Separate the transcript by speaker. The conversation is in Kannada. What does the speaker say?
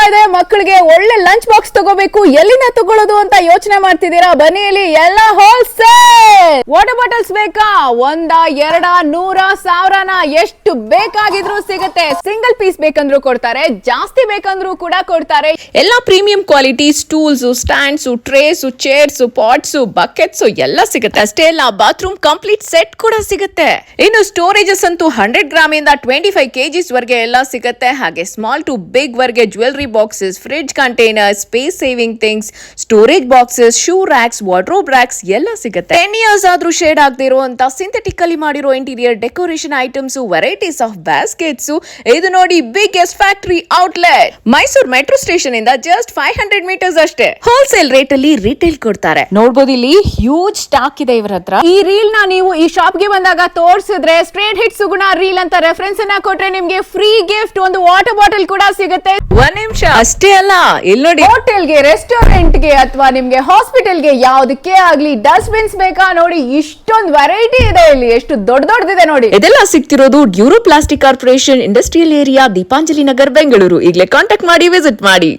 Speaker 1: ಇದೆ, ಮಕ್ಕಳಿಗೆ ಒಳ್ಳೆ ಲಂಚ್ ಬಾಕ್ಸ್ ತಗೋಬೇಕು, ಎಲ್ಲಿಂದ ತಗೊಳ್ಳೋದು ಅಂತ ಯೋಚನೆ ಮಾಡ್ತಿದ್ದೀರಾ? ಬನ್ನಿ, ಇಲ್ಲಿ ಎಲ್ಲ ಹೋಲ್ಸೇಲ್. ವಾಟರ್ ಬಾಟಲ್ಸ್ ಬೇಕಾ? ಒಂದ, ಎರಡ, 100, 1000ನ ಎಷ್ಟು ಬೇಕಾಗಿದ್ರು ಸಿಗುತ್ತೆ. ಸಿಂಗಲ್ ಪೀಸ್ ಬೇಕಂದ್ರೂ ಕೊಡ್ತಾರೆ, ಜಾಸ್ತಿ ಬೇಕಂದ್ರೂ ಕೂಡ ಕೊಡ್ತಾರೆ.
Speaker 2: ಎಲ್ಲ premium quality stools, stands, trays, chairs, pots, buckets ಎಲ್ಲ ಸಿಗುತ್ತೆ. ಅಷ್ಟೇ ಅಲ್ಲ, ಬಾತ್ರೂಮ್ ಕಂಪ್ಲೀಟ್ ಸೆಟ್ ಕೂಡ ಸಿಗುತ್ತೆ. ಇನ್ನು ಸ್ಟೋರೇಜಸ್ ಅಂತೂ 100 ಗ್ರಾಮ್ ಇಂದ 25 kgs ವರೆಗೆ ಎಲ್ಲ ಸಿಗುತ್ತೆ. ಹಾಗೆ ಸ್ಮಾಲ್ ಟು ಬಿಗ್ ವರೆಗೆ jewellery boxes, fridge containers, space saving things, storage boxes, shoe racks, wardrobe racks ಎಲ್ಲ ಸಿಗುತ್ತೆ. 10 years ಆದ್ರೂ ಶೇಡ್ ಆಗದೆ ಇರುವಂತ ಸಿಂಥೆಟಿಕಲಿ ಮಾಡಿರೋ interior decoration items, varieties of baskets. ಇದು ನೋಡಿ biggest factory outlet. Mysuru metro station ಇಂದ ಜಸ್ಟ್ 500 meters ಅಷ್ಟೇ. ಹೋಲ್ಸೇಲ್ ರೇಟ್ ಅಲ್ಲಿ ರಿಟೇಲ್ ಕೊಡ್ತಾರೆ.
Speaker 1: ನೋಡ್ಬೋದು, ಇಲ್ಲಿ ಹ್ಯೂಜ್ ಸ್ಟಾಕ್ ಇದೆ ಇವರ ಹತ್ರ. ಈ ರೀಲ್ ನ ನೀವು ಈ ಶಾಪ್ ಗೆ ಬಂದಾಗ ತೋರಿಸಿದ್ರೆ ಸ್ಟ್ರೇಟ್ ಹಿಟ್ ಸುಗುಣ ರೀಲ್ ಅಂತ ರೆಫರೆನ್ಸ್ ಅನ್ನ ಕೊಟ್ರೆ ನಿಮ್ಗೆ ಫ್ರೀ ಗಿಫ್ಟ್ ಒಂದು ವಾಟರ್ ಬಾಟಲ್ ಕೂಡ ಸಿಗುತ್ತೆ.
Speaker 2: 1 ನಿಮಿಷ ಅಷ್ಟೇ ಅಲ್ಲ, ಇಲ್ಲಿ ನೋಡಿ,
Speaker 1: ಹೋಟೆಲ್ಗೆ, ರೆಸ್ಟೋರೆಂಟ್ಗೆ ಅಥವಾ ನಿಮ್ಗೆ ಹಾಸ್ಪಿಟಲ್ಗೆ ಯಾವ್ದಕ್ಕೆ ಆಗ್ಲಿ ಡಸ್ಟ್ ಬಿನ್ಸ್ ಬೇಕಾ? ನೋಡಿ, ಇಷ್ಟೊಂದು ವೆರೈಟಿ ಇದೆ ಇಲ್ಲಿ. ಎಷ್ಟು ದೊಡ್ಡದಿದೆ ನೋಡಿ.
Speaker 2: ಇದೆಲ್ಲ ಸಿಗ್ತಿರೋದು Duro plastic corporation, industrial area, Deepanjali Nagar, Bengaluru. ಈಗಲೇ ಕಾಂಟ್ಯಾಕ್ಟ್ ಮಾಡಿ, ವಿಸಿಟ್ ಮಾಡಿ.